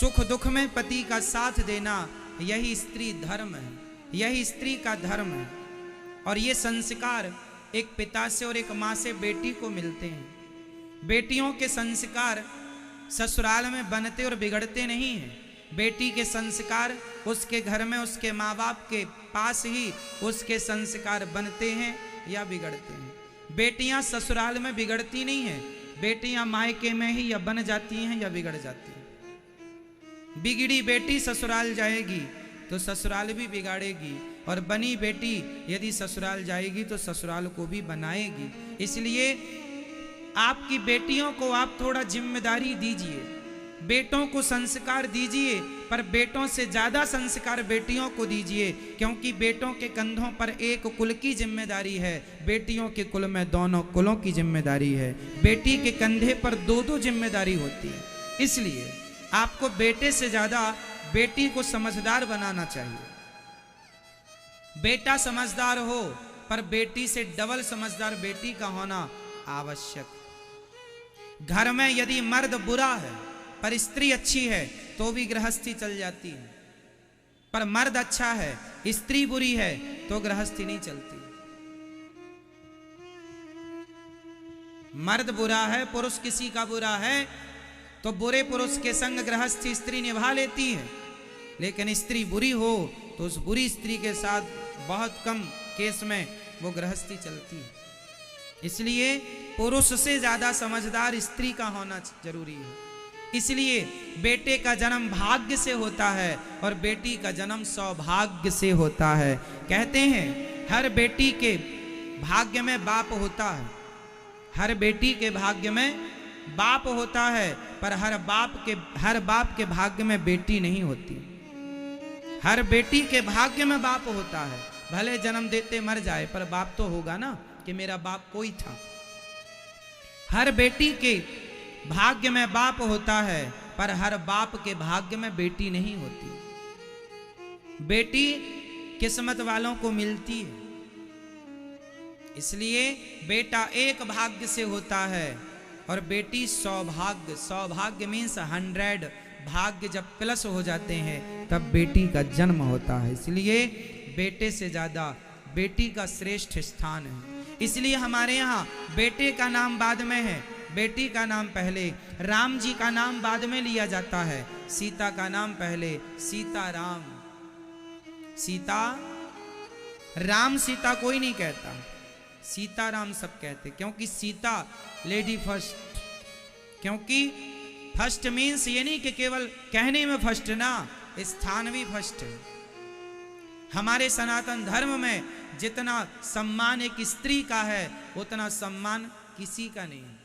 सुख दुख में पति का साथ देना, यही स्त्री धर्म है, यही स्त्री का धर्म है। और ये संस्कार एक पिता से और एक माँ से बेटी को मिलते हैं। बेटियों के संस्कार ससुराल में बनते और बिगड़ते नहीं हैं। बेटी के संस्कार उसके घर में उसके माँ बाप के पास ही उसके संस्कार बनते हैं या बिगड़ते हैं। बेटियां ससुराल में बिगड़ती नहीं हैं, बेटियां मायके में ही या बन जाती हैं या बिगड़ जाती हैं। बिगड़ी बेटी ससुराल जाएगी तो ससुराल भी बिगाड़ेगी, और बनी बेटी यदि ससुराल जाएगी तो ससुराल को भी बनाएगी। इसलिए आपकी बेटियों को आप थोड़ा जिम्मेदारी दीजिए, बेटों को संस्कार दीजिए, पर बेटों से ज्यादा संस्कार बेटियों को दीजिए, क्योंकि बेटों के कंधों पर एक कुल की जिम्मेदारी है, बेटियों के कुल में दोनों कुलों की जिम्मेदारी है। बेटी के कंधे पर दो दो जिम्मेदारी होती है। इसलिए आपको बेटे से ज्यादा बेटी को समझदार बनाना चाहिए। बेटा समझदार हो, पर बेटी से डबल समझदार बेटी का होना आवश्यक। घर में यदि मर्द बुरा है पर स्त्री अच्छी है तो भी गृहस्थी चल जाती है, पर मर्द अच्छा है स्त्री बुरी है तो गृहस्थी नहीं चलती। मर्द बुरा है, पुरुष किसी का बुरा है तो बुरे पुरुष के संग गृहस्थी स्त्री निभा लेती है, लेकिन स्त्री बुरी हो तो उस बुरी स्त्री के साथ बहुत कम केस में वो गृहस्थी चलती है। इसलिए पुरुष से ज्यादा समझदार स्त्री का होना जरूरी है। इसलिए बेटे का जन्म भाग्य से होता है और बेटी का जन्म सौभाग्य से होता है। कहते हैं हर बेटी के भाग्य में बाप होता है, हर बेटी के भाग्य में बाप होता है, पर हर बाप के भाग्य में बेटी नहीं होती। हर बेटी के भाग्य में बाप होता है, भले जन्म देते मर जाए पर बाप तो होगा ना कि मेरा बाप कोई था। हर बेटी के भाग्य में बाप होता है, पर हर बाप के भाग्य में बेटी नहीं होती। बेटी किस्मत वालों को मिलती है। इसलिए बेटा एक भाग्य से होता है और बेटी सौभाग्य। सौभाग्य मीन्स 100, भाग्य जब प्लस हो जाते हैं तब बेटी का जन्म होता है। इसलिए बेटे से ज्यादा बेटी का श्रेष्ठ स्थान है। इसलिए हमारे यहाँ बेटे का नाम बाद में है, बेटी का नाम पहले। राम जी का नाम बाद में लिया जाता है, सीता का नाम पहले। सीता राम, सीता राम सीता कोई नहीं कहता, सीता राम सब कहते, क्योंकि सीता लेडी फर्स्ट। क्योंकि फर्स्ट मीन्स ये नहीं कि केवल कहने में फर्स्ट ना, स्थान भी फर्स्ट है। हमारे सनातन धर्म में जितना सम्मान एक स्त्री का है उतना सम्मान किसी का नहीं है।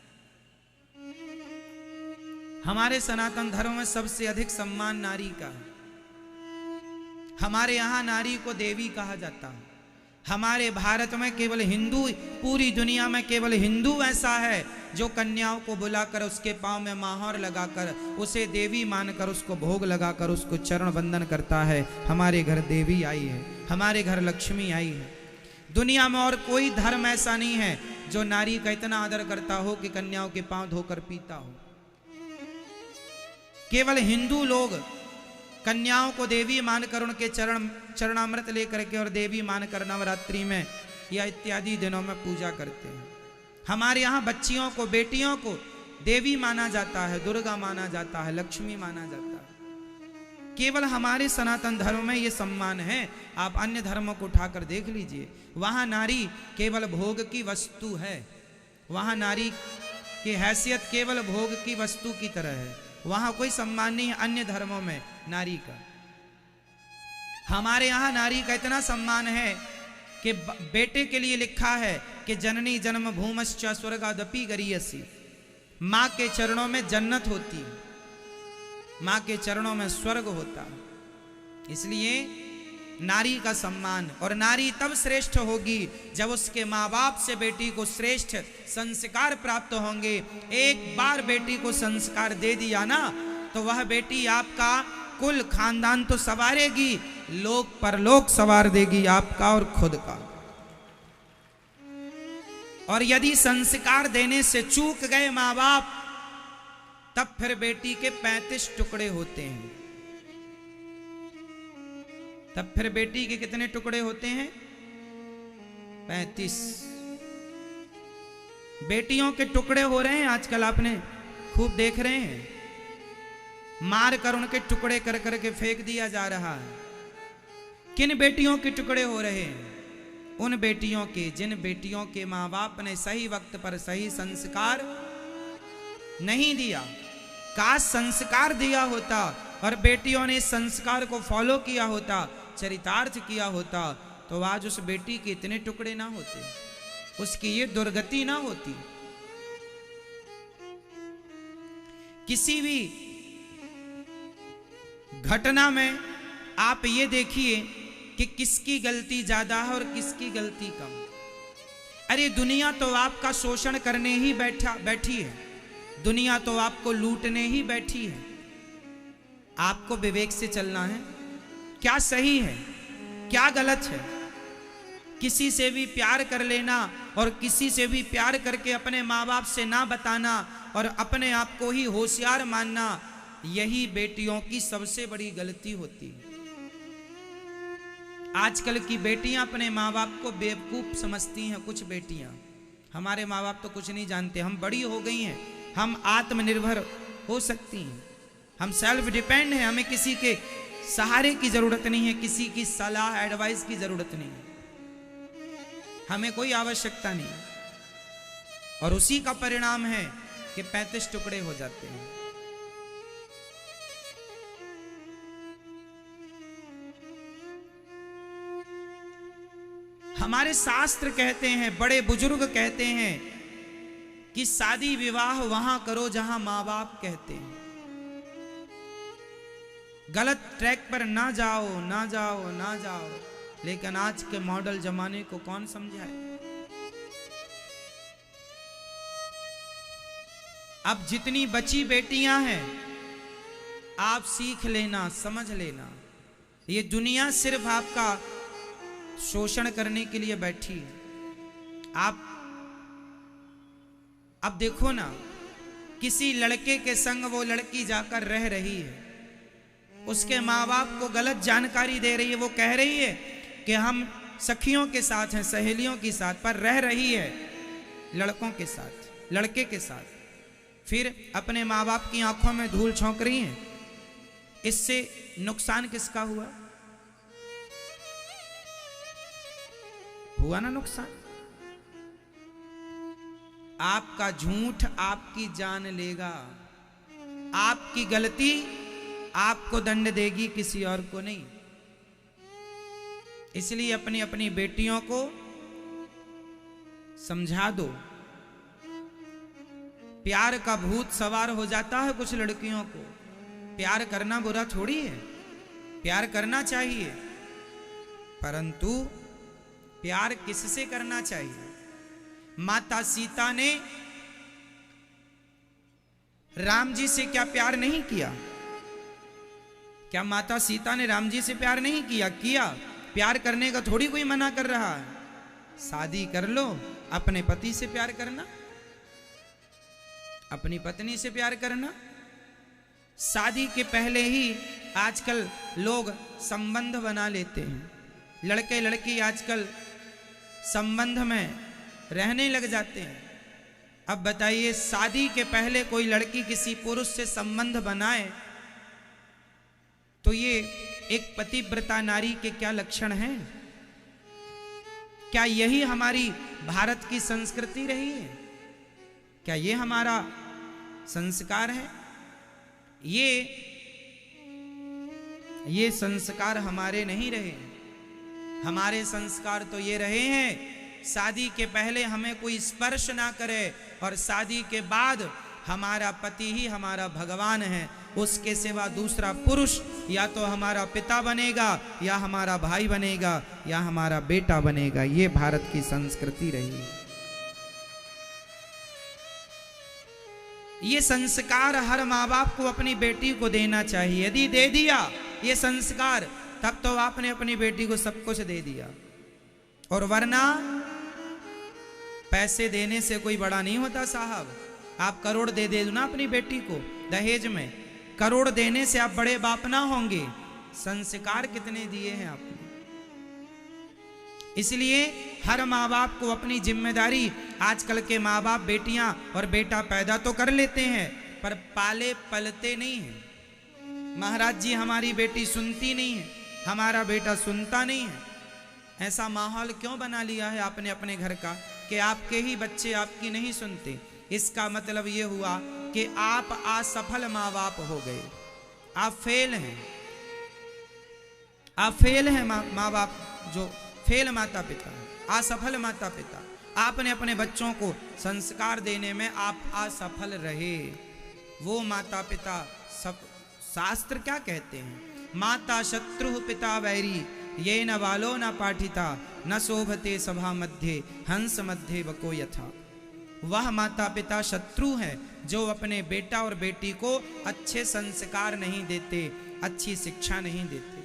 हमारे सनातन धर्म में सबसे अधिक सम्मान नारी का है। हमारे यहाँ नारी को देवी कहा जाता है। हमारे भारत में केवल हिंदू, पूरी दुनिया में केवल हिंदू ऐसा है जो कन्याओं को बुलाकर उसके पांव में महावर लगाकर उसे देवी मानकर उसको भोग लगाकर उसको चरण वंदन करता है। हमारे घर देवी आई है, हमारे घर लक्ष्मी आई है। दुनिया में और कोई धर्म ऐसा नहीं है जो नारी का इतना आदर करता हो कि कन्याओं के पांव धोकर पीता हो। केवल हिंदू लोग कन्याओं को देवी मानकर उनके चरणामृत लेकर के और देवी मानकर नवरात्रि में या इत्यादि दिनों में पूजा करते हैं। हमारे यहाँ बच्चियों को, बेटियों को देवी माना जाता है, दुर्गा माना जाता है, लक्ष्मी माना जाता है। केवल हमारे सनातन धर्म में ये सम्मान है। आप अन्य धर्मों को उठाकर देख लीजिए, वहाँ नारी केवल भोग की वस्तु है। वहाँ नारी की हैसियत केवल भोग की वस्तु की तरह है, वहाँ कोई सम्मान नहीं है अन्य धर्मों में नारी का। हमारे यहाँ नारी का इतना सम्मान है कि बेटे के लिए लिखा है कि जननी जन्म भूमश्च स्वर्गादपि गरीयसी। माँ के चरणों में जन्नत होती है, माँ के चरणों में स्वर्ग होता है। इसलिए नारी का सम्मान, और नारी तब श्रेष्ठ होगी जब उसके माँ बाप से बेटी को श्रेष्ठ संस्कार प्राप्त होंगे। एक बार बेटी को संस्कार दे दिया ना तो वह बेटी आपका कुल खानदान तो संवारेगी, लोक परलोक संवार देगी आपका और खुद का। और यदि संस्कार देने से चूक गए माँ बाप तब फिर बेटी के 35 टुकड़े होते हैं। तब फिर बेटी के कितने टुकड़े होते हैं? 35। बेटियों के टुकड़े हो रहे हैं आजकल, आपने खूब देख रहे हैं, मार कर उनके टुकड़े कर करके फेंक दिया जा रहा है। किन बेटियों के टुकड़े हो रहे हैं? उन बेटियों के जिन बेटियों के माँ बाप ने सही वक्त पर सही संस्कार नहीं दिया। काश संस्कार दिया होता और बेटियों ने संस्कार को फॉलो किया होता, चरितार्थ किया होता, तो आज उस बेटी के इतने टुकड़े ना होते, उसकी ये दुर्गति ना होती। किसी भी घटना में आप ये देखिए कि किसकी गलती ज्यादा है और किसकी गलती कम। अरे दुनिया तो आपका शोषण करने ही बैठी है, दुनिया तो आपको लूटने ही बैठी है। आपको विवेक से चलना है, क्या सही है क्या गलत है। किसी से भी प्यार कर लेना और किसी से भी प्यार करके अपने माँ बाप से ना बताना और अपने आप को ही होशियार मानना, यही बेटियों की सबसे बड़ी गलती होती है। आजकल की बेटियां अपने माँ बाप को बेवकूफ समझती हैं। कुछ बेटियां, हमारे माँ बाप तो कुछ नहीं जानते, हम बड़ी हो गई हैं, हम आत्मनिर्भर हो सकती हैं, हम सेल्फ डिपेंड हैं, हमें किसी के सहारे की जरूरत नहीं है, किसी की सलाह एडवाइस की जरूरत नहीं है, हमें कोई आवश्यकता नहीं। और उसी का परिणाम है कि 35 टुकड़े हो जाते हैं। हमारे शास्त्र कहते हैं, बड़े बुजुर्ग कहते हैं कि शादी विवाह वहां करो जहां मां बाप कहते हैं। गलत ट्रैक पर ना जाओ ना जाओ ना जाओ, लेकिन आज के मॉडल जमाने को कौन समझाए। अब जितनी बची बेटियां हैं, आप सीख लेना, समझ लेना, ये दुनिया सिर्फ आपका शोषण करने के लिए बैठी है। आप अब देखो ना, किसी लड़के के संग वो लड़की जाकर रह रही है, उसके माँ बाप को गलत जानकारी दे रही है, वो कह रही है कि हम सखियों के साथ हैं, सहेलियों के साथ, पर रह रही है लड़कों के साथ, लड़के के साथ। फिर अपने माँ बाप की आंखों में धूल झोंक रही है। इससे नुकसान किसका हुआ? हुआ ना नुकसान। आपका झूठ आपकी जान लेगा, आपकी गलती आपको दंड देगी, किसी और को नहीं। इसलिए अपनी अपनी बेटियों को समझा दो। प्यार का भूत सवार हो जाता है कुछ लड़कियों को। प्यार करना बुरा थोड़ी है, प्यार करना चाहिए, परंतु प्यार किससे करना चाहिए? माता सीता ने राम जी से क्या प्यार नहीं किया? क्या माता सीता ने राम जी से प्यार नहीं किया? किया। प्यार करने का थोड़ी कोई मना कर रहा है। शादी कर लो, अपने पति से प्यार करना, अपनी पत्नी से प्यार करना। शादी के पहले ही आजकल लोग संबंध बना लेते हैं। लड़के लड़की आजकल संबंध में रहने लग जाते हैं। अब बताइए, शादी के पहले कोई लड़की किसी पुरुष से संबंध बनाए तो ये एक पतिव्रता नारी के क्या लक्षण हैं? क्या यही हमारी भारत की संस्कृति रही है? क्या ये हमारा संस्कार है? ये संस्कार हमारे नहीं रहे। हमारे संस्कार तो ये रहे हैं, शादी के पहले हमें कोई स्पर्श ना करे और शादी के बाद हमारा पति ही हमारा भगवान है। उसके सिवा दूसरा पुरुष या तो हमारा पिता बनेगा, या हमारा भाई बनेगा, या हमारा बेटा बनेगा। ये भारत की संस्कृति रही है। ये संस्कार हर माँ बाप को अपनी बेटी को देना चाहिए। यदि दे दिया ये संस्कार, तब तो आपने अपनी बेटी को सब कुछ दे दिया। और वरना पैसे देने से कोई बड़ा नहीं होता साहब। आप करोड़ दे दो ना अपनी बेटी को, दहेज में, करोड़ देने से आप बड़े बाप ना होंगे। संस्कार कितने दिए हैं आपने। इसलिए हर माँ बाप को अपनी जिम्मेदारी, आजकल के माँ बाप बेटियां और बेटा पैदा तो कर लेते हैं पर पाले पलते नहीं हैं। महाराज जी हमारी बेटी सुनती नहीं है, हमारा बेटा सुनता नहीं है। ऐसा माहौल क्यों बना लिया है आपने अपने घर का कि आपके ही बच्चे आपकी नहीं सुनते। इसका मतलब ये हुआ कि आप असफल माँ बाप हो गए, आप फेल हैं। आप फेल हैं माँ बाप, जो फेल माता पिता, असफल माता पिता। आपने अपने बच्चों को संस्कार देने में आप असफल रहे। वो माता पिता सब, शास्त्र क्या कहते हैं, माता शत्रु पिता वैरी, ये न बालो न पाठिता, न शोभते सभा मध्य हंस मध्य बको यथा। वह माता पिता शत्रु हैं जो अपने बेटा और बेटी को अच्छे संस्कार नहीं देते, अच्छी शिक्षा नहीं देते।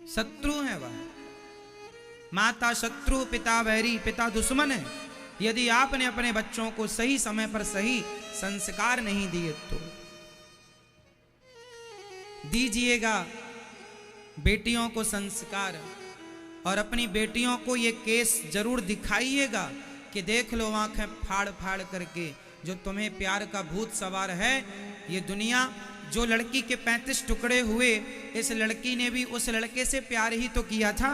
शत्रु है वह। माता शत्रु पिता वैरी, पिता दुश्मन है। यदि आपने अपने बच्चों को सही समय पर सही संस्कार नहीं दिए तो दीजिएगा बेटियों को संस्कार, और अपनी बेटियों को ये केस जरूर दिखाइएगा कि देख लो आंखें फाड़ फाड़ करके, जो तुम्हें प्यार का भूत सवार है। ये दुनिया, जो लड़की के 35 टुकड़े हुए, इस लड़की ने भी उस लड़के से प्यार ही तो किया था।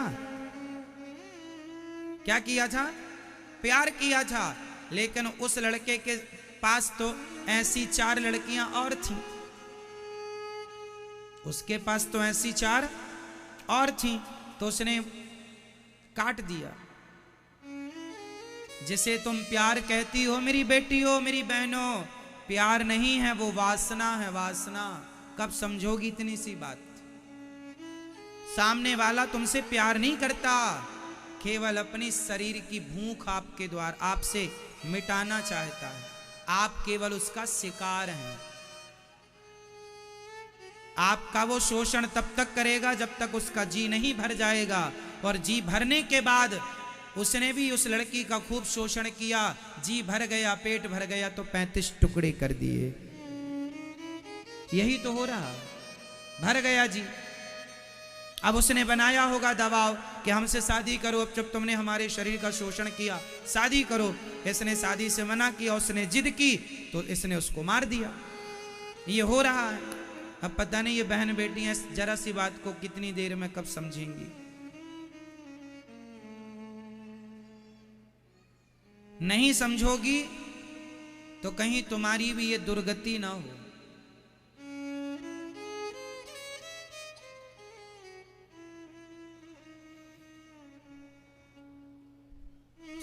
क्या किया था? प्यार किया था। लेकिन उस लड़के के पास तो ऐसी 4 लड़कियां और थीं, उसके पास तो ऐसी 4 और थीं, तो उसने काट दिया। जिसे तुम प्यार कहती हो मेरी बेटी हो, मेरी बहनों, प्यार नहीं है, वो वासना है, वासना। कब समझोगी इतनी सी बात? सामने वाला तुमसे प्यार नहीं करता, केवल अपनी शरीर की भूख आपके द्वारा आपसे मिटाना चाहता है। आप केवल उसका शिकार हैं। आपका वो शोषण तब तक करेगा जब तक उसका जी नहीं भर जाएगा, और जी भरने के बाद उसने भी उस लड़की का खूब शोषण किया, जी भर गया, पेट भर गया तो 35 टुकड़े कर दिए। यही तो हो रहा, भर गया जी। अब उसने बनाया होगा दबाव कि हमसे शादी करो, अब जब तुमने हमारे शरीर का शोषण किया शादी करो। इसने शादी से मना किया, उसने जिद की तो इसने उसको मार दिया। ये हो रहा है। अब पता नहीं ये बहन बेटियां जरा सी बात को कितनी देर में कब समझेंगी। नहीं समझोगी तो कहीं तुम्हारी भी ये दुर्गति ना हो।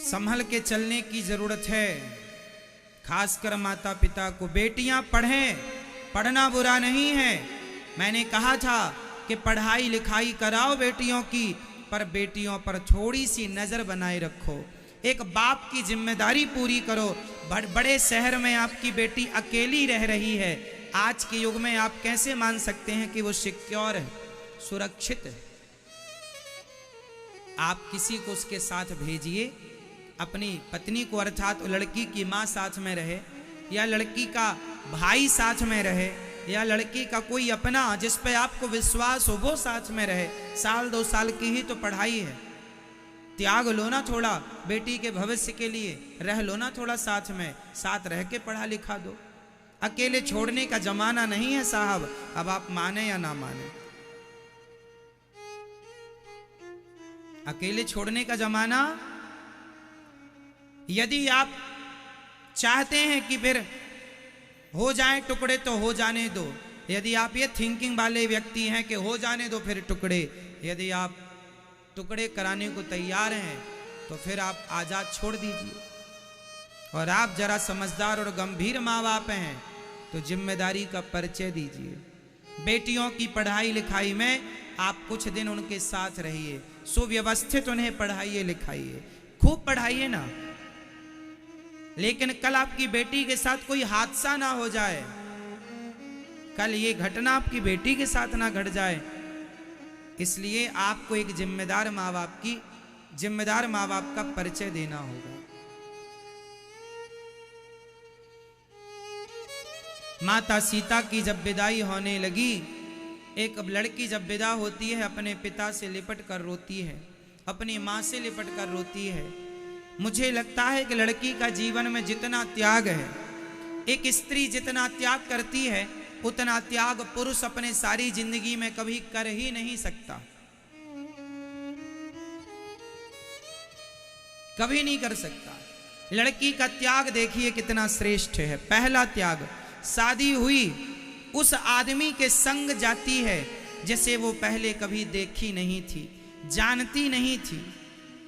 संभल के चलने की जरूरत है, खासकर माता पिता को। बेटियां पढ़ें, पढ़ना बुरा नहीं है। मैंने कहा था कि पढ़ाई लिखाई कराओ बेटियों की, पर बेटियों पर थोड़ी सी नजर बनाए रखो। एक बाप की जिम्मेदारी पूरी करो। बड़े शहर में आपकी बेटी अकेली रह रही है, आज के युग में आप कैसे मान सकते हैं कि वो सिक्योर है, सुरक्षित है? आप किसी को उसके साथ भेजिए, अपनी पत्नी को, अर्थात लड़की की माँ साथ में रहे, या लड़की का भाई साथ में रहे, या लड़की का कोई अपना जिस पे आपको विश्वास हो वो साथ में रहे। 1-2 साल की ही तो पढ़ाई है, त्याग लो ना थोड़ा बेटी के भविष्य के लिए, रह लो ना थोड़ा साथ में, साथ रह के पढ़ा लिखा दो। अकेले छोड़ने का जमाना नहीं है साहब, अब आप माने या ना माने। अकेले छोड़ने का जमाना, यदि आप चाहते हैं कि फिर हो जाए टुकड़े तो हो जाने दो। यदि आप ये थिंकिंग वाले व्यक्ति हैं कि हो जाने दो फिर टुकड़े, यदि आप टुकड़े कराने को तैयार हैं तो फिर आप आजाद छोड़ दीजिए। और आप जरा समझदार और गंभीर माँ बाप हैं तो जिम्मेदारी का परिचय दीजिए। बेटियों की पढ़ाई लिखाई में आप कुछ दिन उनके साथ रहिए, सुव्यवस्थित उन्हें पढ़ाइए लिखाइए, खूब पढ़ाइए ना। लेकिन कल आपकी बेटी के साथ कोई हादसा ना हो जाए, कल ये घटना आपकी बेटी के साथ ना घट जाए। इसलिए आपको एक जिम्मेदार माँ बाप का परिचय देना होगा। माता सीता की जब विदाई होने लगी, एक लड़की जब विदा होती है अपने पिता से लिपट कर रोती है, अपनी माँ से लिपट कर रोती है। मुझे लगता है कि लड़की का जीवन में जितना त्याग है, एक स्त्री जितना त्याग करती है, उतना त्याग पुरुष अपने सारी जिंदगी में कभी कर ही नहीं सकता, कभी नहीं कर सकता। लड़की का त्याग देखिए कितना श्रेष्ठ है। पहला त्याग, शादी हुई उस आदमी के संग जाती है जिसे वो पहले कभी देखी नहीं थी, जानती नहीं थी।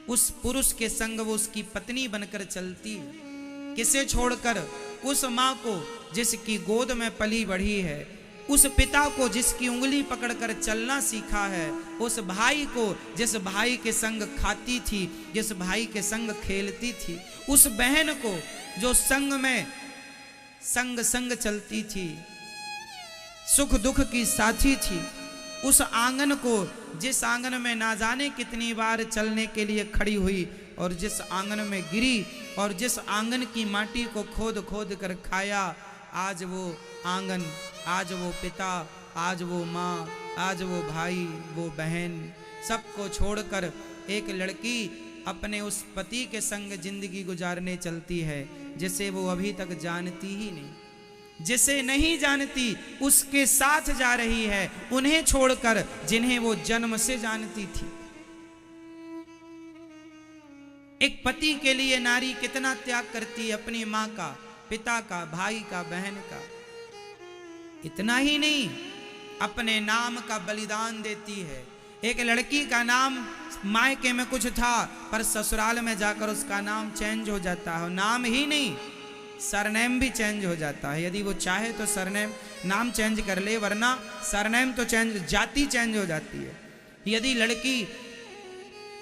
उस पुरुष के संग वो उसकी पत्नी बनकर चलती है। किसे छोड़कर? उस माँ को जिसकी गोद में पली बढ़ी है, उस पिता को जिसकी उंगली पकड़कर चलना सीखा है, उस भाई को जिस भाई के संग खाती थी, जिस भाई के संग खेलती थी, उस बहन को जो संग में संग चलती थी, सुख दुख की साथी थी, उस आंगन को जिस आंगन में ना जाने कितनी बार चलने के लिए खड़ी हुई और जिस आंगन में गिरी और जिस आंगन की माटी को खोद खोद कर खाया, आज वो आंगन, आज वो पिता, आज वो माँ, आज वो भाई, वो बहन, सबको छोड़कर एक लड़की अपने उस पति के संग जिंदगी गुजारने चलती है जिसे वो अभी तक जानती ही नहीं, जिसे नहीं जानती उसके साथ जा रही है, उन्हें छोड़कर जिन्हें वो जन्म से जानती थी। एक पति के लिए नारी कितना त्याग करती है, अपनी माँ का, पिता का, भाई का, बहन का। इतना ही नहीं, अपने नाम का बलिदान देती है। एक लड़की का नाम मायके में कुछ था पर ससुराल में जाकर उसका नाम चेंज हो जाता है। नाम ही नहीं, सरनेम भी चेंज हो जाता है। यदि वो चाहे तो सरनेम, नाम चेंज कर ले, वरना सरनेम तो चेंज, जाति चेंज हो जाती है। यदि लड़की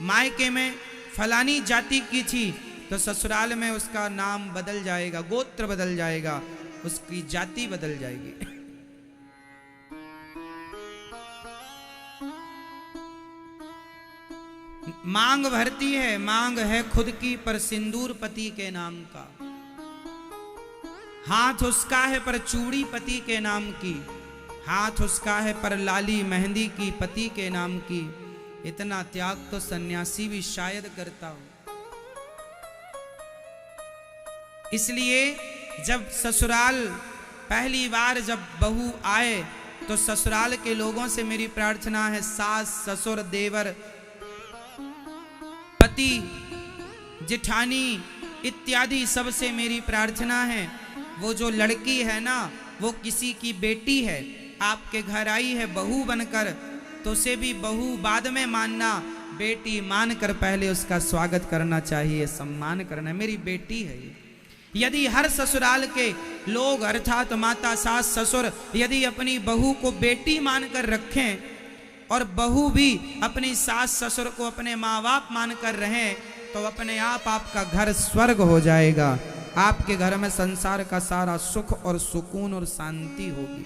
मायके में फलानी जाति की थी तो ससुराल में उसका नाम बदल जाएगा, गोत्र बदल जाएगा, उसकी जाति बदल जाएगी। मांग भरती है, मांग है खुद की पर सिंदूर पति के नाम का, हाथ उसका है पर चूड़ी पति के नाम की, हाथ उसका है पर लाली मेहंदी की पति के नाम की। इतना त्याग तो सन्यासी भी शायद करता हो। इसलिए जब ससुराल पहली बार जब बहू आए तो ससुराल के लोगों से मेरी प्रार्थना है, सास ससुर देवर पति जेठानी इत्यादि सबसे मेरी प्रार्थना है, वो जो लड़की है ना, वो किसी की बेटी है, आपके घर आई है बहू बनकर, तो उसे भी बहू बाद में मानना, बेटी मानकर पहले उसका स्वागत करना चाहिए, सम्मान करना। मेरी बेटी है ये। यदि हर ससुराल के लोग अर्थात माता सास ससुर यदि अपनी बहू को बेटी मानकर रखें और बहू भी अपनी सास ससुर को अपने माँ बाप मानकर रहें, तो अपने आप आपका घर स्वर्ग हो जाएगा। आपके घर में संसार का सारा सुख और सुकून और शांति होगी।